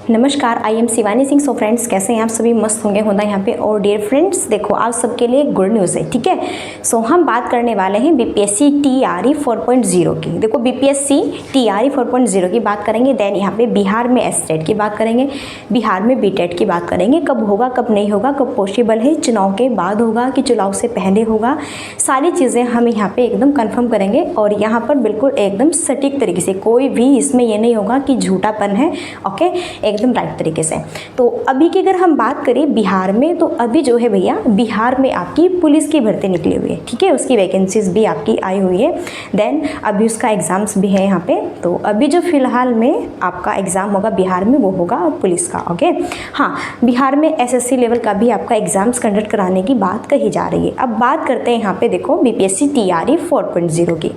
नमस्कार, I am Shivani Singh. So friends, कैसे हैं आप सभी? मस्त होंगे होना यहाँ पे। और डियर फ्रेंड्स, देखो आप सबके लिए गुड न्यूज़ है, ठीक है। सो हम बात करने वाले हैं बीपीएससी टीआरई 4.0 की। देखो बीपीएससी टीआरई 4.0 की बात करेंगे, देन यहाँ पे बिहार में एसटेट की बात करेंगे, बिहार में बीटेट की बात करेंगे, कब होगा कब नहीं होगा, कब पॉसिबल है, चुनाव के बाद होगा कि चुनाव से पहले होगा, सारी चीज़ें हम यहाँ पे एकदम कन्फर्म करेंगे। और यहाँ पर बिल्कुल एकदम सटीक तरीके से, कोई भी इसमें ये नहीं होगा कि झूठापन है, ओके, एकदम राइट तरीके से। तो अभी की अगर हम बात करें बिहार में, तो अभी जो है भैया बिहार में आपकी पुलिस की भर्ती निकली हुई है, ठीक है, उसकी वैकेंसीज भी आपकी आई हुई है। देन अभी उसका एग्ज़ाम्स भी है यहाँ पे। तो अभी जो फिलहाल में आपका एग्ज़ाम होगा बिहार में वो होगा पुलिस का, ओके। हाँ, बिहार में एसएससी लेवल का भी आपका एग्ज़ाम्स कंडक्ट कराने की बात कही जा रही है। अब बात करते हैं यहाँ पे देखो बीपीएससी टीआरई 4.0 की।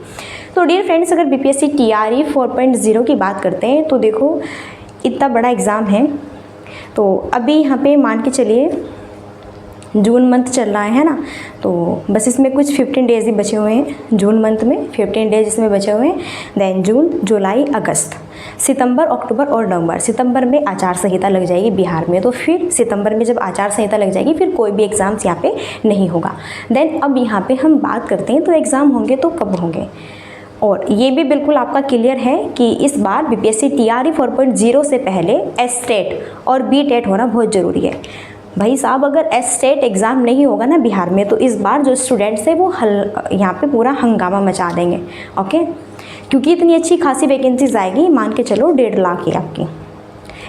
तो डियर फ्रेंड्स, अगर बीपीएससी टीआरई 4.0 की बात करते हैं तो देखो इतना बड़ा एग्ज़ाम है। तो अभी यहाँ पे मान के चलिए जून मंथ चल रहा है ना, तो बस इसमें कुछ 15 डेज़ ही बचे हुए हैं। जून मंथ में 15 डेज़ इसमें बचे हुए हैं। देन जून, जुलाई, अगस्त, सितंबर, अक्टूबर और नवंबर। सितंबर में आचार संहिता लग जाएगी बिहार में, तो फिर सितंबर में जब आचार संहिता लग जाएगी फिर कोई भी एग्ज़ाम्स यहाँ पे नहीं होगा। देन अब यहाँ पे हम बात करते हैं तो एग्ज़ाम होंगे तो कब होंगे, और ये भी बिल्कुल आपका क्लियर है कि इस बार बीपीएससी टीआरई 4.0 से पहले एसटेट और बीटेट होना बहुत ज़रूरी है। भाई साहब, अगर एसटेट एग्ज़ाम नहीं होगा ना बिहार में, तो इस बार जो स्टूडेंट्स हैं वो यहाँ पे पूरा हंगामा मचा देंगे, ओके। क्योंकि इतनी अच्छी खासी वैकेंसीज आएगी, मान के चलो 1.5 लाख ही आपकी,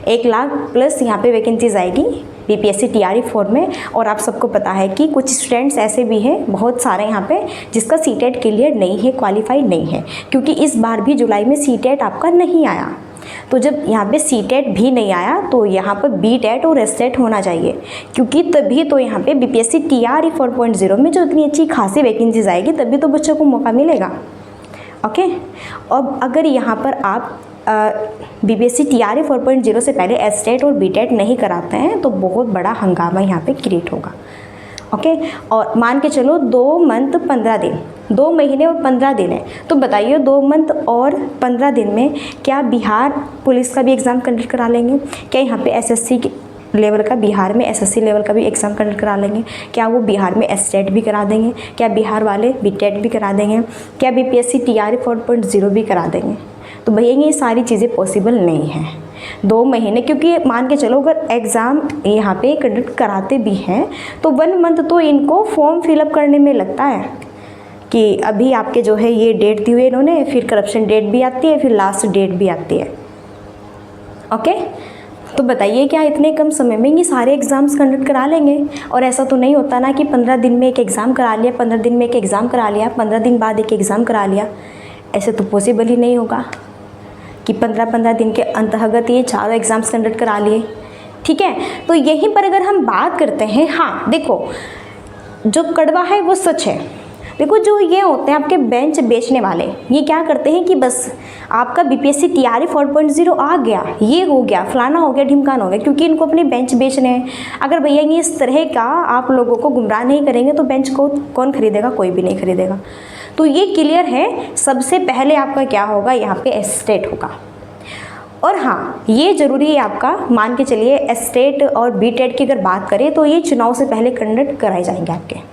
1 लाख प्लस यहाँ पे वैकेंसीज आएगी बीपीएससी टीआरई 4 में। और आप सबको पता है कि कुछ स्टूडेंट्स ऐसे भी हैं, बहुत सारे यहाँ पे, जिसका सीटेट क्लियर नहीं है, क्वालिफाई नहीं है, क्योंकि इस बार भी जुलाई में सीटेट आपका नहीं आया। तो जब यहाँ पे सीटेट भी नहीं आया तो यहाँ पर बीटेट और एसटेट होना चाहिए, क्योंकि तभी तो यहाँ पे बीपीएससी टीआरई 4.0 में जो इतनी अच्छी खासी वैकेंसीज आएगी तभी तो बच्चों को मौका मिलेगा, ओके। अब अगर यहाँ पर आप बीपीएससी टीआरई 4.0 से पहले एसटेट और बीटेट नहीं कराते हैं तो बहुत बड़ा हंगामा यहाँ पे क्रिएट होगा, ओके। और मान के चलो 2 मंथ 15 दिन, 2 महीने और 15 दिन है, तो बताइए 2 मंथ और 15 दिन में क्या बिहार पुलिस का भी एग्ज़ाम कंडक्ट करा लेंगे? क्या यहाँ पे एसएससी लेवल का, बिहार में एसएससी लेवल का भी एग्ज़ाम कंडक्ट करा लेंगे? क्या वो बिहार में एसटेट भी करा देंगे? क्या बिहार वाले बीटेट भी करा देंगे? क्या बीपीएससी टीआरई 4.0 भी करा देंगे? तो भैया ये सारी चीज़ें पॉसिबल नहीं हैं 2 महीने, क्योंकि मान के चलो अगर एग्ज़ाम यहाँ पे कंडक्ट कराते भी हैं तो 1 मंथ तो इनको फॉर्म फिलअप करने में लगता है कि अभी आपके जो है ये डेट दी हुई है इन्होंने, फिर करप्शन डेट भी आती है, फिर लास्ट डेट भी आती है, ओके। तो बताइए क्या इतने कम समय में ये सारे एग्ज़ाम्स कंडक्ट करा लेंगे? और ऐसा तो नहीं होता ना कि 15 दिन में एक एग्ज़ाम करा लिया, 15 दिन में एक एग्ज़ाम करा लिया, 15 दिन बाद एक एग्ज़ाम करा लिया। ऐसे तो पॉसिबल ही नहीं होगा कि 15-15 दिन के अंतर्गत ये 4 एग्ज़ाम्स कंडक्ट करा लिए, ठीक है। तो यहीं पर अगर हम बात करते हैं, हाँ देखो जो कड़वा है वो सच है। देखो जो ये होते हैं आपके बेंच बेचने वाले, ये क्या करते हैं कि बस आपका बीपीएससी टीआरई 4.0 आ गया, ये हो गया, फलाना हो गया, ढिमकाना हो गया, क्योंकि इनको अपने बेंच बेचने हैं। अगर भैया ये इस तरह का आप लोगों को गुमराह नहीं करेंगे तो बेंच को कौन खरीदेगा? कोई भी नहीं खरीदेगा। तो ये क्लियर है, सबसे पहले आपका क्या होगा, यहाँ पे एसटेट होगा। और हाँ, ये ज़रूरी है आपका, मान के चलिए एसटेट और बीटेट की अगर बात करें तो ये चुनाव से पहले कंडक्ट कराए जाएंगे आपके।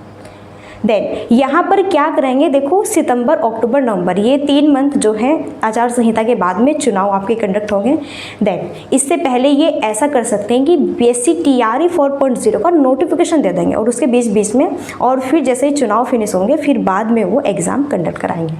देन यहाँ पर क्या करेंगे, देखो सितंबर, अक्टूबर, नवंबर, ये 3 मंथ जो है आचार संहिता के बाद में चुनाव आपके कंडक्ट होंगे। देन इससे पहले ये ऐसा कर सकते हैं कि बीपीएससी टीआरई 4.0 का नोटिफिकेशन दे देंगे और उसके बीच बीच में, और फिर जैसे ही चुनाव फिनिश होंगे फिर बाद में वो एग्ज़ाम कंडक्ट कराएंगे,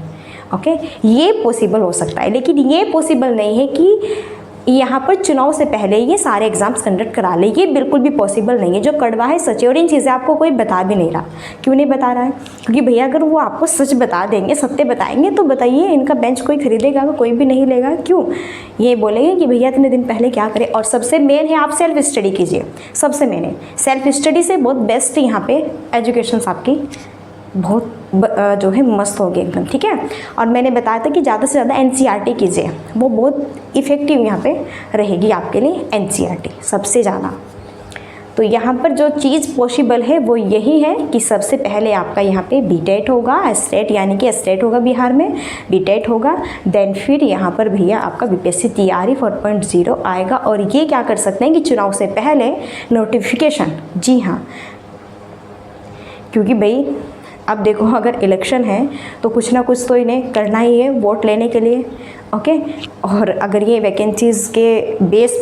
ओके। ये पॉसिबल हो सकता है, लेकिन ये पॉसिबल नहीं है कि यहाँ पर चुनाव से पहले ये सारे एग्ज़ाम्स कंडक्ट करा ले, ये बिल्कुल भी पॉसिबल नहीं है। जो कड़वा है सच है, और इन चीज़ें आपको कोई बता भी नहीं रहा। क्यों नहीं बता रहा है? क्योंकि भैया अगर वो आपको सच बता देंगे, सत्य बताएंगे, तो बताइए इनका बेंच कोई खरीदेगा? कोई भी नहीं लेगा। क्यों? ये बोलेंगे कि भैया इतने दिन पहले क्या करें। और सबसे मेन है आप सेल्फ स्टडी कीजिए, सबसे मेन है सेल्फ स्टडी से बहुत बेस्ट यहाँ पे एजुकेशन आपकी बहुत जो है मस्त होगी एकदम, ठीक है। और मैंने बताया था कि ज़्यादा से ज़्यादा एनसीईआरटी कीजिए, वो बहुत इफ़ेक्टिव यहाँ पे रहेगी आपके लिए, एनसीईआरटी सबसे ज़्यादा। तो यहाँ पर जो चीज़ पॉसिबल है वो यही है कि सबसे पहले आपका यहाँ पे बीटेट होगा, स्टेट यानी कि स्टेट होगा बिहार में, बीटेट होगा, देन फिर यहाँ पर भैया आपका बीपीएससी टीआरई 4.0 आएगा। और ये क्या कर सकते हैं कि चुनाव से पहले नोटिफिकेशन, जी हाँ, क्योंकि भाई अब देखो अगर इलेक्शन है तो कुछ ना कुछ तो इन्हें करना ही है वोट लेने के लिए, ओके। और अगर ये वैकेंसीज़ के बेस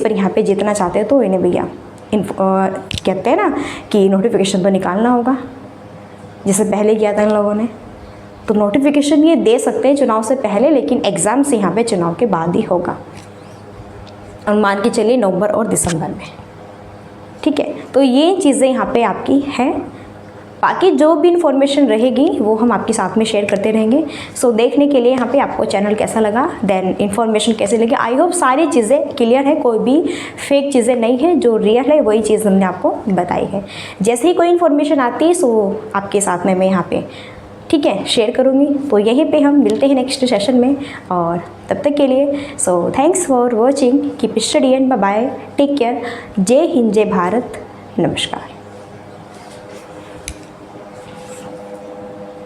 पर यहाँ पे जीतना चाहते हैं तो इन्हें भैया कहते हैं ना कि नोटिफिकेशन तो निकालना होगा, जैसे पहले किया था इन लोगों ने। तो नोटिफिकेशन ये दे सकते हैं चुनाव से पहले, लेकिन एग्ज़ाम्स यहाँ पे चुनाव के बाद ही होगा, और मान के चलिए नवंबर और दिसंबर में, ठीक है। तो ये चीज़ें यहाँ पे आपकी हैं। बाकी जो भी इन्फॉर्मेशन रहेगी वो हम आपके साथ में शेयर करते रहेंगे। सो देखने के लिए यहाँ पे आपको चैनल कैसा लगा, देन इन्फॉर्मेशन कैसे लगी, आई होप सारी चीज़ें क्लियर है, कोई भी फेक चीज़ें नहीं है, जो रियल है वही चीज़ हमने आपको बताई है। जैसे ही कोई इन्फॉर्मेशन आती है सो आपके साथ में मैं यहाँ पे, ठीक है, शेयर करूँगी। तो यहीं पे हम मिलते हैं नेक्स्ट सेशन में, और तब तक के लिए so thanks for watching, keep study and bye bye, take care, जय हिंद, जय भारत, नमस्कार।